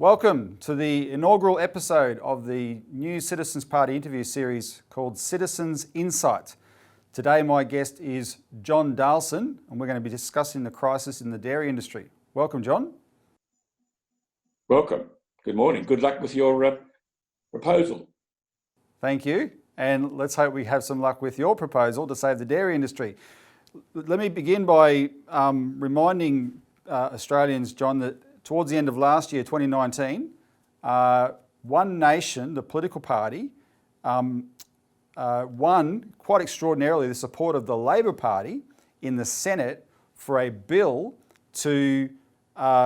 Welcome to the inaugural episode of the new Citizens Party interview series called Citizens Insight. Today my guest is John Dahlsen and we're going to be discussing the crisis in the dairy industry. Welcome, John. Welcome. Good morning. Good luck with your proposal. Thank you. And let's hope we have some luck with your proposal to save the dairy industry. Let me begin by reminding Australians, John, that towards the end of last year, 2019, One Nation, the political party, won quite extraordinarily the support of the Labor Party in the Senate for a bill to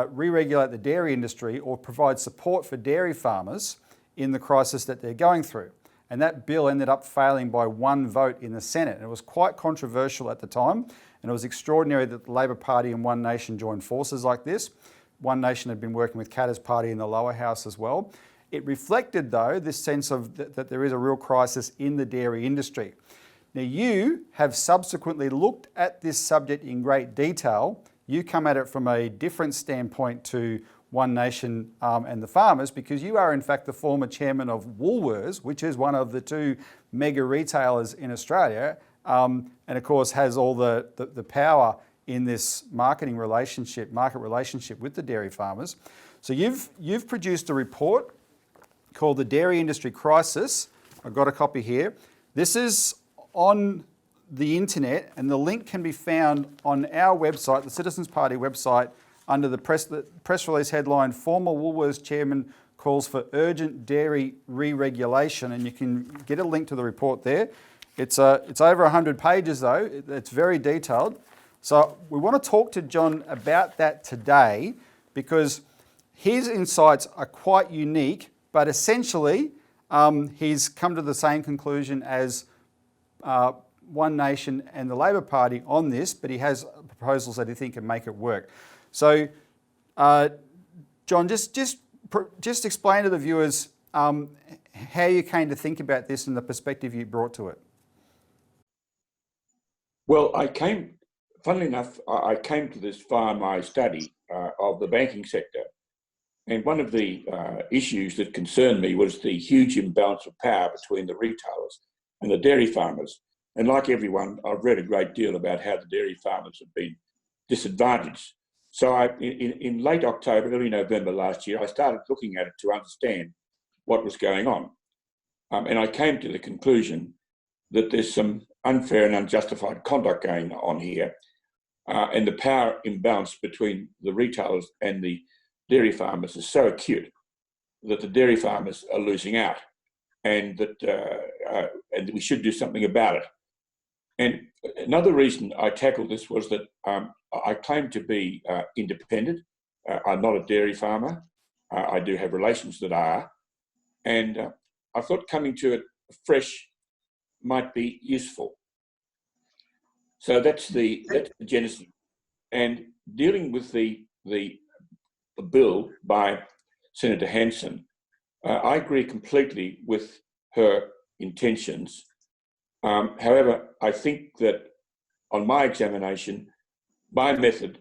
re-regulate the dairy industry or provide support for dairy farmers in the crisis that they're going through. And that bill ended up failing by one vote in the Senate. And it was quite controversial at the time, and it was extraordinary that the Labor Party and One Nation joined forces like this. One Nation had been working with Katter's party in the lower house as well. It reflected, though, this sense of that there is a real crisis in the dairy industry. Now, you have subsequently looked at this subject in great detail. You come at it from a different standpoint to One Nation and the farmers, because you are in fact the former chairman of Woolworths, which is one of the two mega retailers in Australia, and of course has all the power in this market relationship with the dairy farmers. So you've produced a report called The Dairy Industry Crisis. I've got a copy here. This is on the internet and the link can be found on our website, the Citizens Party website, under the press release headline, Former Woolworths Chairman Calls for Urgent Dairy Re-Regulation, and you can get a link to the report there. It's over 100 pages though, it's very detailed. So we want to talk to John about that today because his insights are quite unique, but essentially he's come to the same conclusion as One Nation and the Labor Party on this, but he has proposals that he thinks can make it work. So, John, just explain to the viewers how you came to think about this and the perspective you brought to it. Well, funnily enough, I came to this via my study of the banking sector. And one of the issues that concerned me was the huge imbalance of power between the retailers and the dairy farmers. And like everyone, I've read a great deal about how the dairy farmers have been disadvantaged. So in late October, early November last year, I started looking at it to understand what was going on. And I came to the conclusion that there's some unfair and unjustified conduct going on here. And the power imbalance between the retailers and the dairy farmers is so acute that the dairy farmers are losing out, and that we should do something about it. And another reason I tackled this was that I claim to be independent. I'm not a dairy farmer. I do have relations that are, and I thought coming to it fresh might be useful. So that's the genesis. And dealing with the bill by Senator Hanson, I agree completely with her intentions. However, I think that on my examination, my method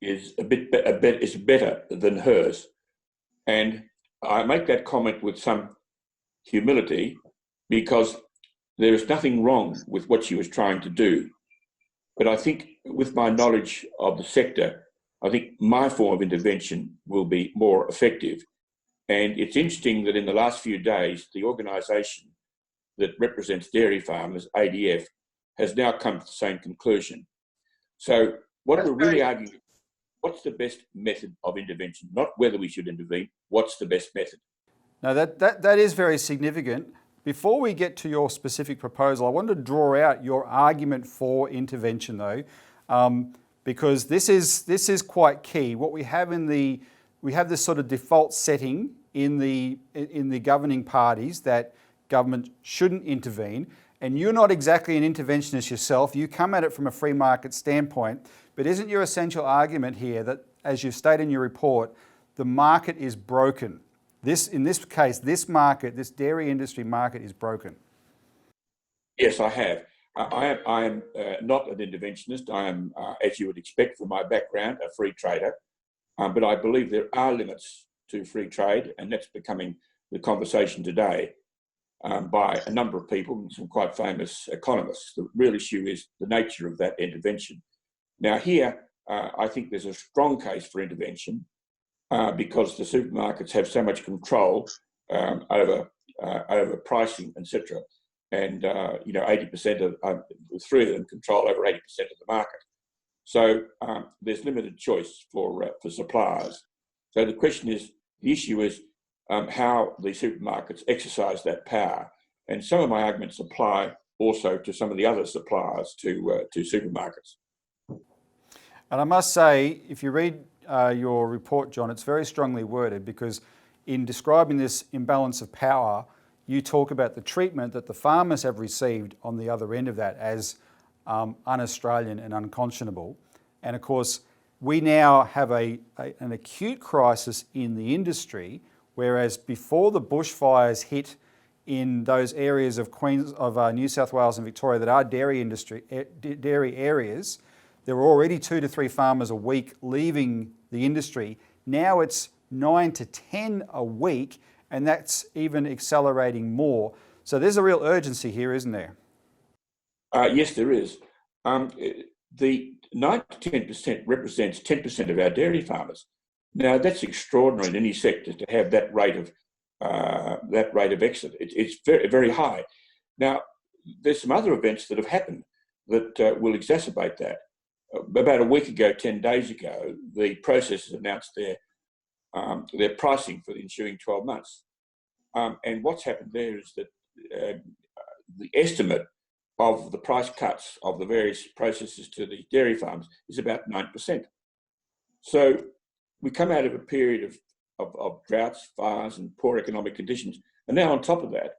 is better than hers. And I make that comment with some humility because there is nothing wrong with what she was trying to do. But I think with my knowledge of the sector, I think my form of intervention will be more effective. And it's interesting that in the last few days, the organisation that represents dairy farmers, ADF, has now come to the same conclusion. So what we're really arguing, what's the best method of intervention? Not whether we should intervene, what's the best method? Now that is very significant. Before we get to your specific proposal, I wanted to draw out your argument for intervention though, because this is quite key. What we have we have this sort of default setting in the governing parties that government shouldn't intervene, and you're not exactly an interventionist yourself. You come at it from a free market standpoint, but isn't your essential argument here that, as you state in your report, the market is broken? In this case, this dairy industry market is broken. Yes, I have. I am not an interventionist. I am, as you would expect from my background, a free trader. But I believe there are limits to free trade, and that's becoming the conversation today by a number of people and some quite famous economists. The real issue is the nature of that intervention. Now here, I think there's a strong case for intervention because the supermarkets have so much control over pricing, etc. And 80% of three of them control over 80% of the market. So there's limited choice for suppliers. So the issue is how the supermarkets exercise that power. And some of my arguments apply also to some of the other suppliers to supermarkets. And I must say, if you read your report, John, it's very strongly worded, because in describing this imbalance of power, you talk about the treatment that the farmers have received on the other end of that as un-Australian and unconscionable. And of course, we now have an acute crisis in the industry, whereas before the bushfires hit in those areas of New South Wales and Victoria that are dairy areas, there were already 2 to 3 farmers a week leaving the industry. Now it's 9 to 10 a week, and that's even accelerating more. So there's a real urgency here, isn't there? Yes, there is. The 9 to 10% represents 10% of our dairy farmers. Now that's extraordinary in any sector to have that rate of exit. It's very, very high. Now there's some other events that have happened that will exacerbate that. About a week ago, 10 days ago, the processors announced their pricing for the ensuing 12 months. And what's happened there is that the estimate of the price cuts of the various processors to the dairy farms is about 9%. So we come out of a period of droughts, fires and poor economic conditions. And now on top of that,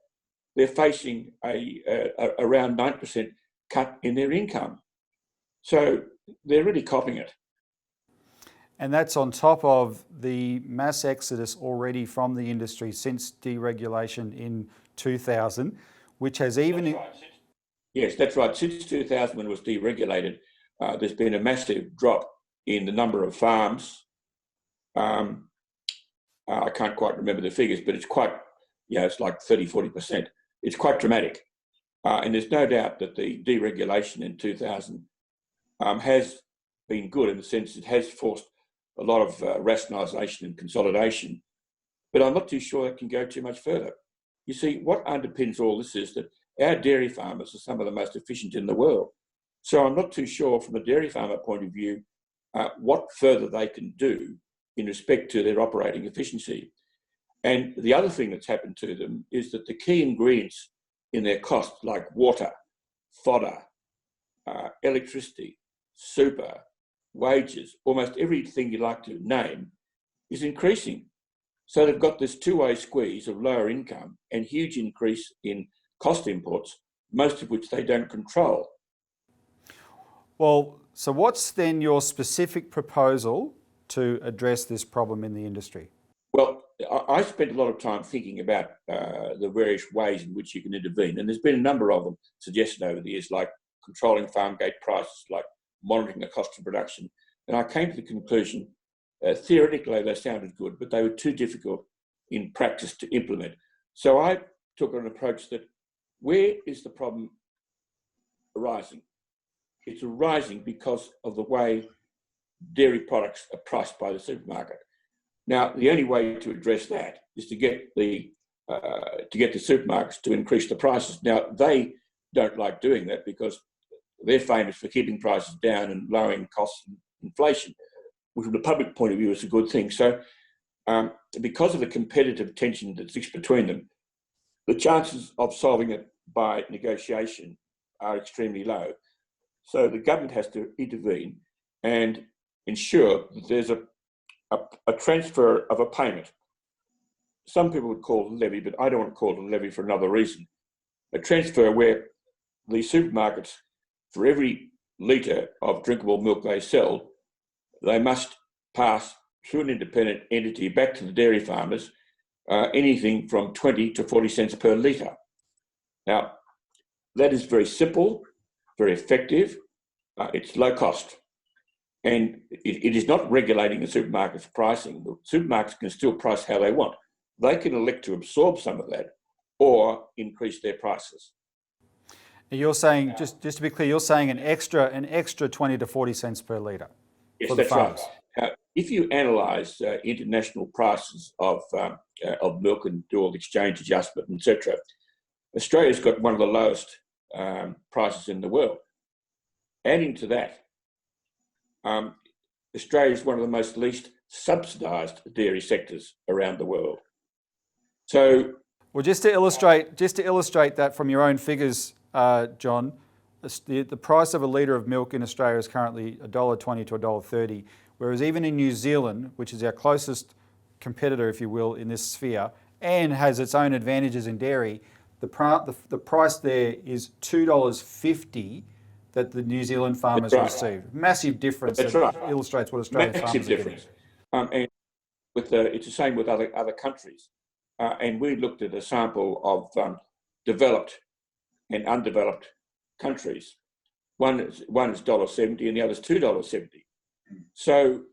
they're facing around 9% cut in their income. So they're really copping it. And that's on top of the mass exodus already from the industry since deregulation in 2000, which has even... That's right. Yes, that's right. Since 2000, when it was deregulated, there's been a massive drop in the number of farms. I can't quite remember the figures, but it's quite, it's like 30, 40%. It's quite dramatic. And there's no doubt that the deregulation in 2000 has been good in the sense it has forced a lot of rationalisation and consolidation. But I'm not too sure it can go too much further. You see, what underpins all this is that our dairy farmers are some of the most efficient in the world. So I'm not too sure from a dairy farmer point of view what further they can do in respect to their operating efficiency. And the other thing that's happened to them is that the key ingredients in their costs, like water, fodder, electricity, super, wages, almost everything you like to name, is increasing. So they've got this two-way squeeze of lower income and huge increase in cost inputs, most of which they don't control. Well, so what's then your specific proposal to address this problem in the industry? Well, I spent a lot of time thinking about the various ways in which you can intervene, and there's been a number of them suggested over the years, like controlling farm gate prices, like monitoring the cost of production. And I came to the conclusion, theoretically they sounded good, but they were too difficult in practice to implement. So I took an approach that, where is the problem arising? It's arising because of the way dairy products are priced by the supermarket. Now, the only way to address that is to get the supermarkets to increase the prices. Now, they don't like doing that because they're famous for keeping prices down and lowering costs and inflation, which from the public point of view is a good thing. So because of the competitive tension that exists between them, the chances of solving it by negotiation are extremely low. So the government has to intervene and ensure that there's a transfer of a payment. Some people would call it a levy, but I don't want to call it a levy for another reason. A transfer where the supermarkets, for every litre of drinkable milk they sell, they must pass through an independent entity back to the dairy farmers anything from 20 to 40 cents per litre. Now, that is very simple, very effective, it's low cost. And it is not regulating the supermarket's pricing. The supermarkets can still price how they want. They can elect to absorb some of that or increase their prices. You're saying, just to be clear, you're saying an extra 20 to 40 cents per litre Yes, for the that's right. farmers. If you analyse international prices of milk and do all the exchange adjustment, etc., Australia's got one of the lowest prices in the world. Adding to that, Australia is one of the most least subsidised dairy sectors around the world. So, well, just to illustrate that from your own figures, John, the price of a litre of milk in Australia is currently $1.20 to $1.30, whereas even in New Zealand, which is our closest competitor, if you will, in this sphere, and has its own advantages in dairy, the price there is $2.50 that the New Zealand farmers receive. Massive difference. That's right. Illustrates what Australian Massive farmers difference. are getting. And it's the same with other countries. And we looked at a sample of developed and undeveloped countries. One is $1.70 and the other is $2.70. So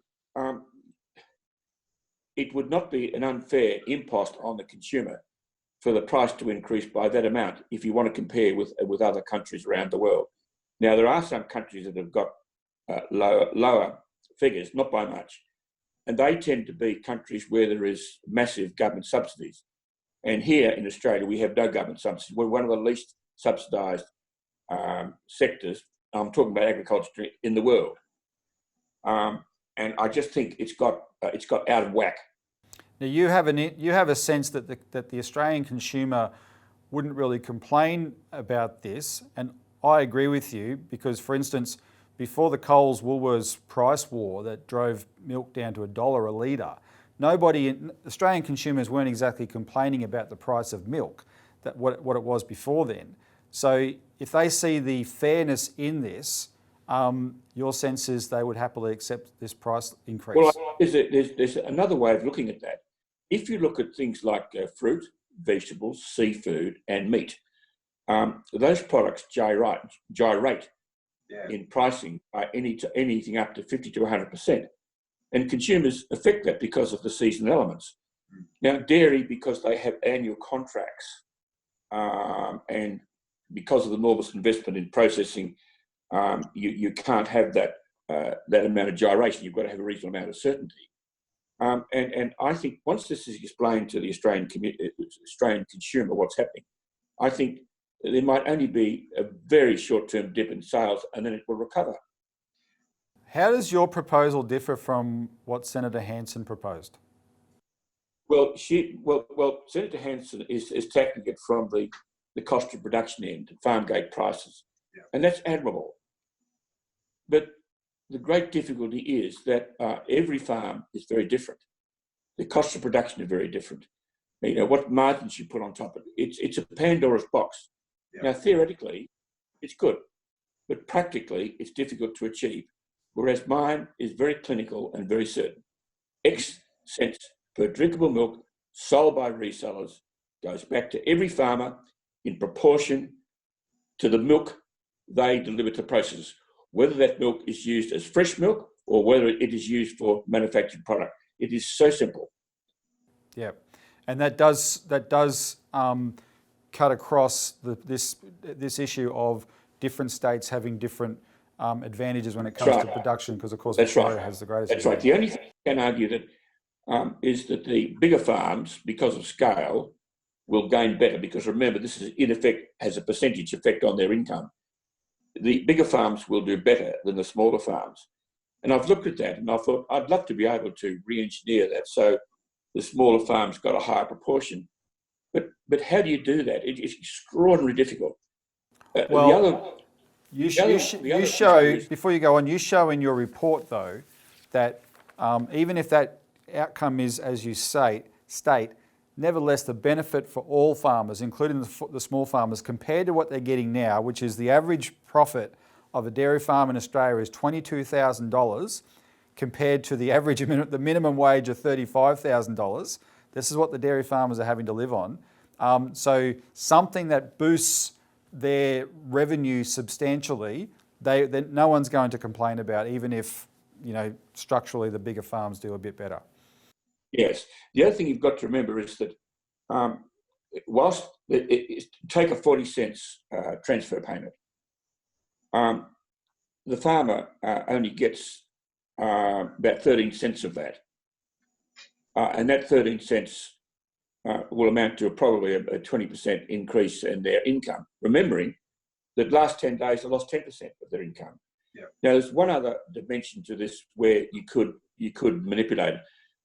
it would not be an unfair impost on the consumer for the price to increase by that amount if you want to compare with other countries around the world. Now, there are some countries that have got lower figures, not by much, and they tend to be countries where there is massive government subsidies. And here in Australia, we have no government subsidies. We're one of the least subsidised sectors. I'm talking about agriculture in the world, and I just think it's got out of whack. Now you have a sense that the Australian consumer wouldn't really complain about this, and I agree with you because, for instance, before the Coles Woolworths price war that drove milk down to $1 a litre, Australian consumers weren't exactly complaining about the price of milk, that what it was before then. So if they see the fairness in this, your sense is they would happily accept this price increase. Well, there's another way of looking at that. If you look at things like fruit, vegetables, seafood, and meat, those products gyrate in pricing by anything up to 50 to 100%. And consumers affect that because of the seasonal elements. Now, dairy, because they have annual contracts and because of the enormous investment in processing, you can't have that amount of gyration. You've got to have a reasonable amount of certainty. And I think once this is explained to the Australian consumer what's happening, I think there might only be a very short-term dip in sales and then it will recover. How does your proposal differ from what Senator Hanson proposed? Well, Senator Hanson is tackling it from the cost of production end, farm gate prices, and that's admirable. But the great difficulty is that every farm is very different. The cost of production are very different. You know, what margins you put on top of it. It's a Pandora's box. Yeah. Now, theoretically, it's good, but practically, it's difficult to achieve. Whereas mine is very clinical and very certain. X cents per drinkable milk sold by resellers goes back to every farmer in proportion to the milk they deliver to processors, whether that milk is used as fresh milk or whether it is used for manufactured product. It is so simple. Yeah, and that does cut across this issue of different states having different advantages when it comes to production, because of course Victoria has the greatest. That's right. The only thing I can argue that is that the bigger farms, because of scale, will gain better, because remember, this is in effect has a percentage effect on their income. The bigger farms will do better than the smaller farms. And I've looked at that and I thought I'd love to be able to re-engineer that so the smaller farms got a higher proportion. But how do you do that? It's extraordinarily difficult. You show, before you go on, you show in your report though that even if that outcome is, as you state, nevertheless the benefit for all farmers, including the small farmers, compared to what they're getting now, which is the average profit of a dairy farm in Australia is $22,000 compared to the average, the minimum wage of $35,000. This is what the dairy farmers are having to live on. So something that boosts their revenue substantially, no one's going to complain about, even if structurally the bigger farms do a bit better. Yes. The other thing you've got to remember is that whilst take a 40 cents transfer payment, the farmer only gets about 13 cents of that. And that 13 cents will amount to probably a 20% increase in their income, remembering that last 10 days they lost 10% of their income. Yeah. Now, there's one other dimension to this where you could manipulate it.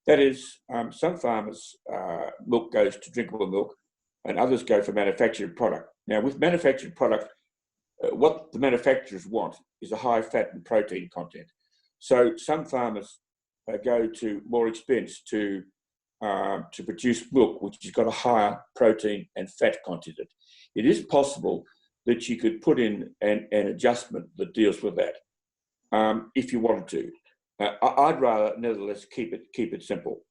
That is, some farmers' milk goes to drinkable milk and others go for manufactured product. Now, with manufactured product, what the manufacturers want is a high fat and protein content. So some farmers go to more expense to produce milk, which has got a higher protein and fat content. It is possible that you could put in an adjustment that deals with that if you wanted to. I'd rather, nevertheless, keep it simple.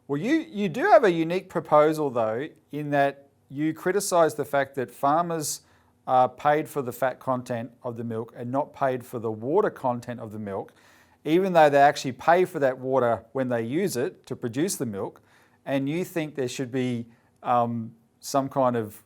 Well, you do have a unique proposal, though, in that you criticise the fact that farmers are paid for the fat content of the milk and not paid for the water content of the milk, even though they actually pay for that water when they use it to produce the milk. And you think there should be some kind of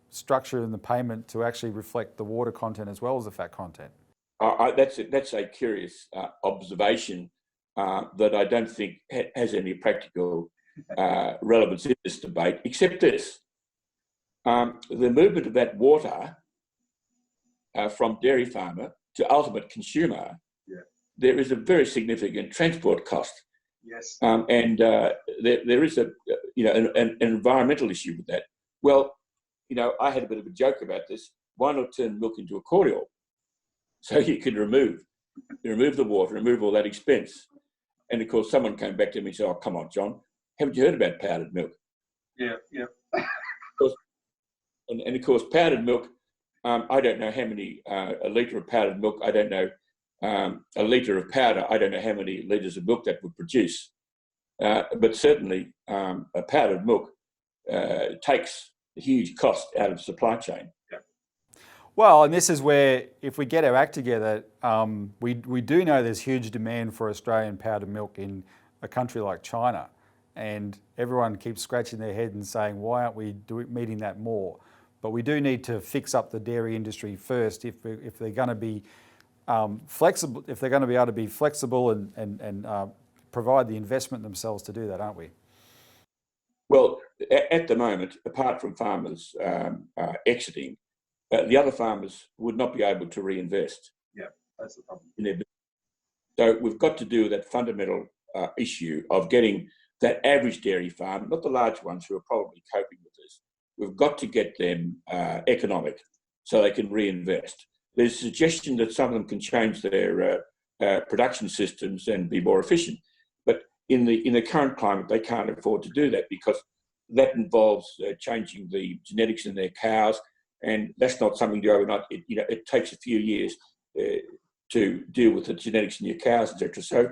structure in the payment to actually reflect the water content as well as the fat content. That's a curious observation that I don't think has any practical relevance in this debate, except this. The movement of that water from dairy farmer to ultimate consumer, there is a very significant transport cost. Yes. And there is an environmental issue with that. Well, I had a bit of a joke about this. Why not turn milk into a cordial? So you can remove the water, remove all that expense. And of course, someone came back to me and said, "Oh, come on, John, haven't you heard about powdered milk?" Yeah. And of course, powdered milk, I don't know how many, a litre of powdered milk, I don't know, a litre of powder, I don't know how many litres of milk that would produce. But certainly, a powdered milk takes a huge cost out of the supply chain. Yeah. Well, and this is where, if we get our act together, we do know there's huge demand for Australian powdered milk in a country like China. And everyone keeps scratching their head and saying, why aren't we meeting that more? But we do need to fix up the dairy industry first if they're going to be flexible, if they're going to be able to be flexible and provide the investment themselves to do that, aren't we? Well, at the moment, apart from farmers exiting, the other farmers would not be able to reinvest. Yeah, that's the problem. So we've got to do with that fundamental issue of getting that average dairy farm, not the large ones who are probably coping with this. We've got to get them economic so they can reinvest. There's a suggestion that some of them can change their production systems and be more efficient. But in the current climate, they can't afford to do that because that involves changing the genetics in their cows, and that's not something to do overnight. It takes a few years to deal with the genetics in your cows, etc. So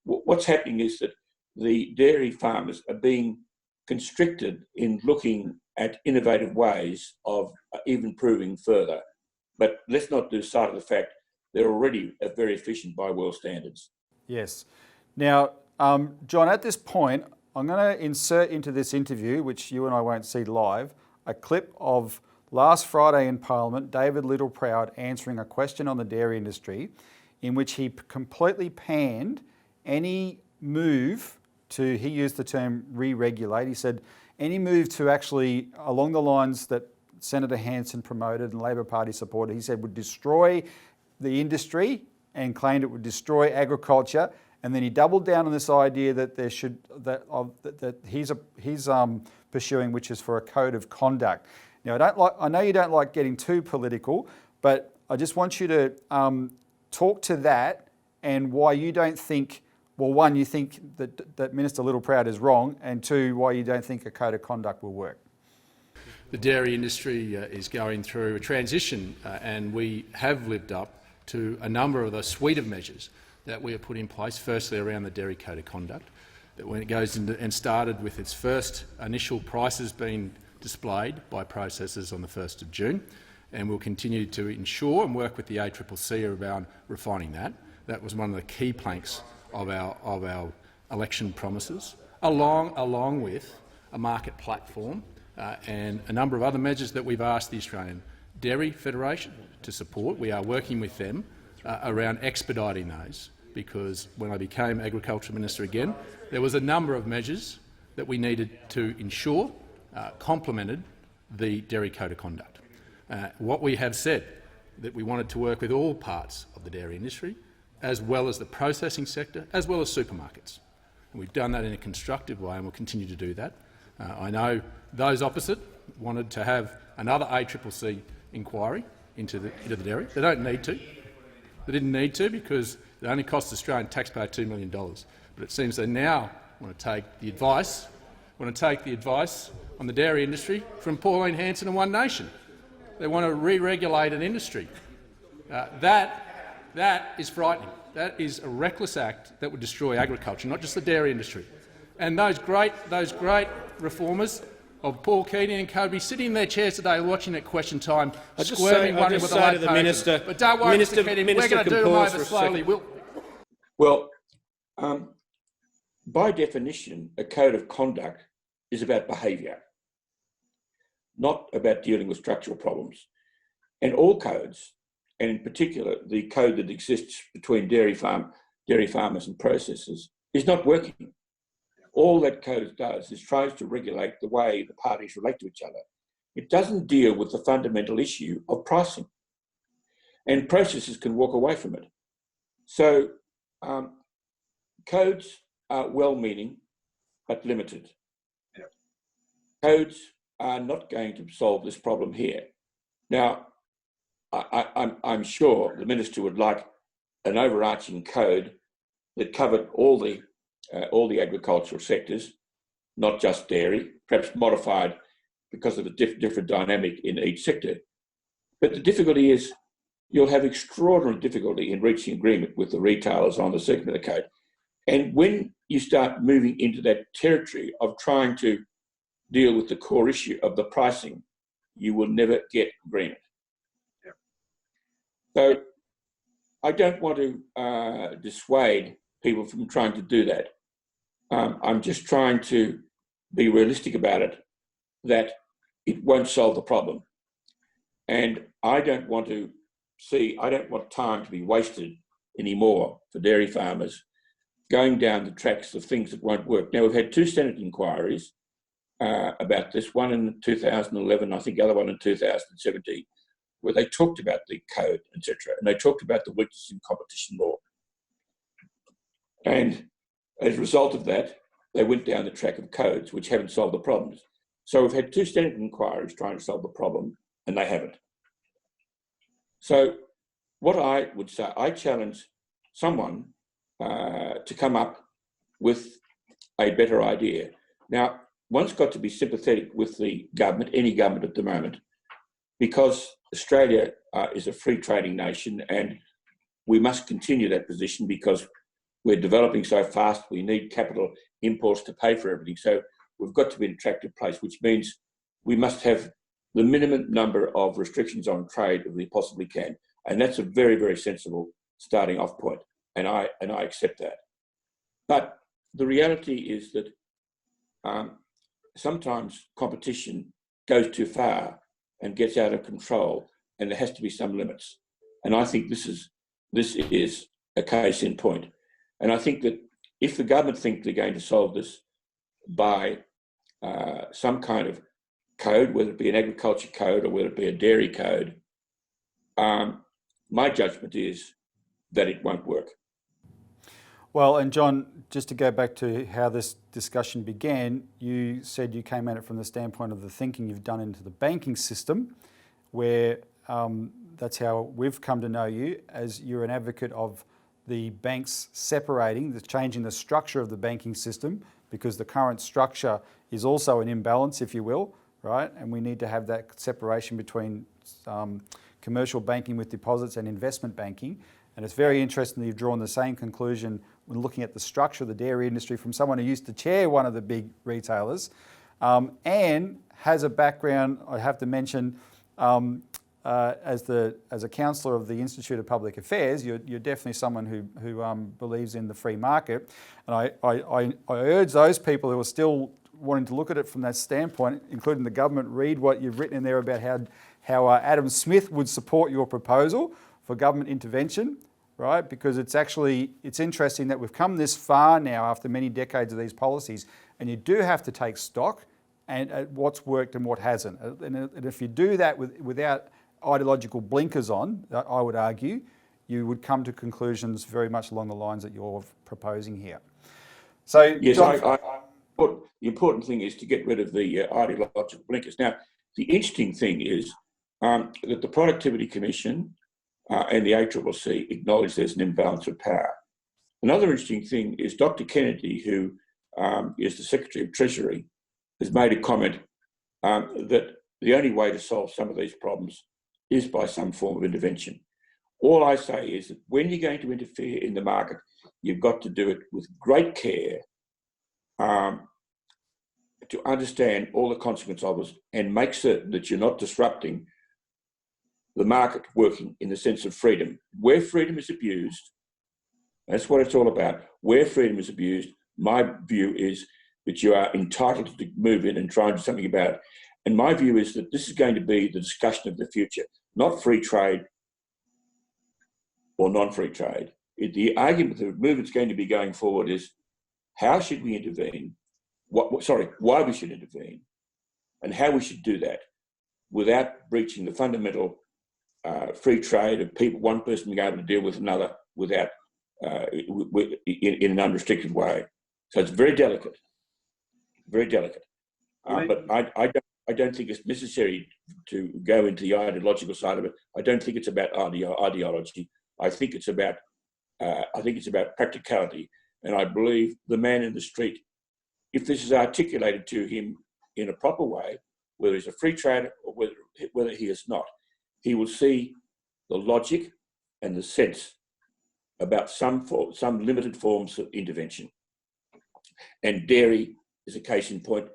what's happening is that the dairy farmers are being constricted in looking at innovative ways of even improving further. But let's not lose sight of the fact they're already very efficient by world standards. Yes. Now, John, at this point, I'm going to insert into this interview, which you and I won't see live, a clip of last Friday in Parliament, David Littleproud answering a question on the dairy industry in which he completely panned any move to, he used the term re-regulate. He said any move to actually, along the lines that Senator Hanson promoted and Labor Party supported, he said would destroy the industry and claimed it would destroy agriculture. And then he doubled down on this idea that there should that he's pursuing, which is for a code of conduct. Now, I know you don't like getting too political, but I just want you to talk to that and why you don't think, well, one, you think that Minister Littleproud is wrong, and two, why you don't think a code of conduct will work. The dairy industry is going through a transition and we have lived up to a number of the suite of measures that we have put in place, firstly around the Dairy Code of Conduct, that when it goes into and started with its first initial prices being displayed by processors on the 1st of June, and we'll continue to ensure and work with the ACCC around refining that. That was one of the key planks of our election promises, along with a market platform and a number of other measures that we've asked the Australian Dairy Federation to support. We are working with them around expediting those, because when I became Agriculture Minister again, there was a number of measures that we needed to ensure complemented the Dairy Code of Conduct. What we have said, that we wanted to work with all parts of the dairy industry, as well as the processing sector, as well as supermarkets. And we've done that in a constructive way, and we'll continue to do that. I know those opposite wanted to have another ACCC inquiry into the dairy. They don't need to. They didn't need to, because it only cost the Australian taxpayer $2 million. But it seems they now want to take the advice on the dairy industry from Pauline Hanson and One Nation. They want to re-regulate an industry. That is frightening. That is a reckless act that would destroy agriculture, not just the dairy industry. And those great reformers of Paul Keating and co be sitting in their chairs today watching at question time, squirming, wondering what the late the Minister. But don't worry, Mr. Keating, we're going to do them over slowly. Well, by definition, a code of conduct is about behaviour, not about dealing with structural problems. And all codes, and in particular the code that exists between dairy farmers and processors, is not working. All that code does is tries to regulate the way the parties relate to each other. It doesn't deal with the fundamental issue of pricing. And processors can walk away from it. So codes are well-meaning but limited. Yep. Codes are not going to solve this problem here. Now, I'm sure the Minister would like an overarching code that covered all the agricultural sectors, not just dairy, perhaps modified because of the different dynamic in each sector. But the difficulty is you'll have extraordinary difficulty in reaching agreement with the retailers on the circular code. And when you start moving into that territory of trying to deal with the core issue of the pricing, you will never get agreement. Yeah. So I don't want to dissuade people from trying to do that. I'm just trying to be realistic about it, that it won't solve the problem. And I don't want time to be wasted anymore for dairy farmers going down the tracks of things that won't work. Now, we've had two Senate inquiries about this, one in 2011, I think the other one in 2017, where they talked about the code, etc., and they talked about the weakness in competition law. And as a result of that, they went down the track of codes, which haven't solved the problems. So we've had two Senate inquiries trying to solve the problem, and they haven't. So what I would say, I challenge someone to come up with a better idea. Now, one's got to be sympathetic with the government, any government at the moment, because Australia is a free trading nation, and we must continue that position because we're developing so fast. We need capital imports to pay for everything. So we've got to be an attractive place, which means we must have the minimum number of restrictions on trade that we possibly can. And that's a very, very sensible starting off point. And I accept that. But the reality is that sometimes competition goes too far and gets out of control, and there has to be some limits. And I think this is a case in point. And I think that if the government think they're going to solve this by some kind of code, whether it be an agriculture code or whether it be a dairy code, my judgment is that it won't work. Well, and John, just to go back to how this discussion began, you said you came at it from the standpoint of the thinking you've done into the banking system, where that's how we've come to know you, as you're an advocate of the banks separating, changing the structure of the banking system, because the current structure is also an imbalance, if you will, right? And we need to have that separation between commercial banking with deposits and investment banking. And it's very interesting that you've drawn the same conclusion when looking at the structure of the dairy industry from someone who used to chair one of the big retailers and has a background, I have to mention, as a counsellor of the Institute of Public Affairs, you're definitely someone who believes in the free market, and I urge those people who are still wanting to look at it from that standpoint, including the government, read what you've written in there about how Adam Smith would support your proposal for government intervention, right? Because it's interesting that we've come this far now after many decades of these policies, and you do have to take stock and at what's worked and what hasn't. And if you do that without ideological blinkers on, I would argue, you would come to conclusions very much along the lines that you're proposing here. So, yes, John, the important thing is to get rid of the ideological blinkers. Now, the interesting thing is that the Productivity Commission and the ACCC acknowledge there's an imbalance of power. Another interesting thing is Dr. Kennedy, who is the Secretary of Treasury, has made a comment that the only way to solve some of these problems is by some form of intervention. All I say is that when you're going to interfere in the market, you've got to do it with great care, to understand all the consequences of it and make certain that you're not disrupting the market working in the sense of freedom. Where freedom is abused, that's what it's all about. Where freedom is abused, my view is that you are entitled to move in and try and do something about it. And my view is that this is going to be the discussion of the future, not free trade or non-free trade. The argument, the movement's going to be going forward is how should we intervene? Why we should intervene, and how we should do that without breaching the fundamental free trade of people, one person being able to deal with another without in an unrestricted way. So it's very delicate, very delicate. But I don't think it's necessary to go into the ideological side of it. I don't think it's about ideology. I think it's about practicality, and I believe the man in the street, if this is articulated to him in a proper way, whether he's a free trader or whether he is not, he will see the logic and the sense about some limited forms of intervention. And dairy is a case in point,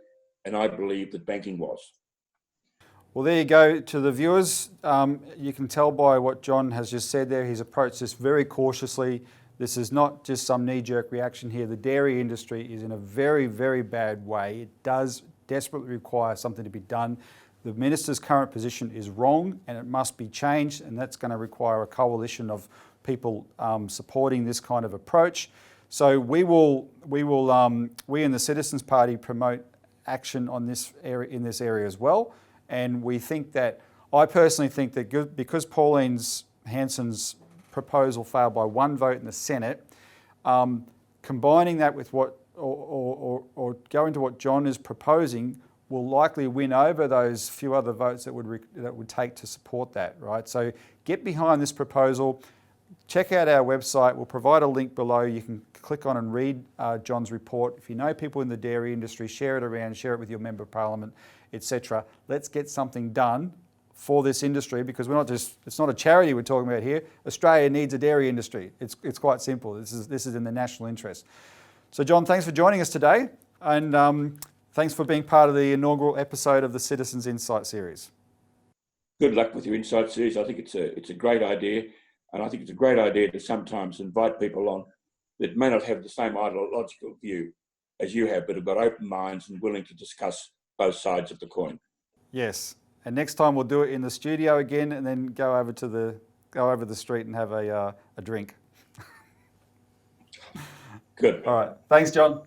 and I believe that banking was. well, there you go. To the viewers, you can tell by what John has just said there, he's approached this very cautiously. This is not just some knee-jerk reaction here. The dairy industry is in a very, very bad way. It does desperately require something to be done. The Minister's current position is wrong and it must be changed, and that's going to require a coalition of people supporting this kind of approach. So we in the Citizens Party promote action on this area, in this area as well. And we think that, I personally think that because Pauline Hanson's proposal failed by one vote in the Senate, combining that with what, or going to what John is proposing, will likely win over those few other votes that would take to support that, right? So get behind this proposal. Check out our website. We'll provide a link below. You can click on and read John's report. If you know people in the dairy industry, share it around, share it with your member of parliament, etc. Let's get something done for this industry, because it's not a charity we're talking about here. Australia needs a dairy industry. It's quite simple. This is in the national interest. So John, thanks for joining us today, and thanks for being part of the inaugural episode of the Citizens Insight series. Good luck with your Insight series. I think it's a great idea, and I think it's a great idea to sometimes invite people on that may not have the same ideological view as you have, but have got open minds and willing to discuss both sides of the coin. Yes. And next time we'll do it in the studio again, and then go over the street and have a drink. Good. All right. Thanks, John.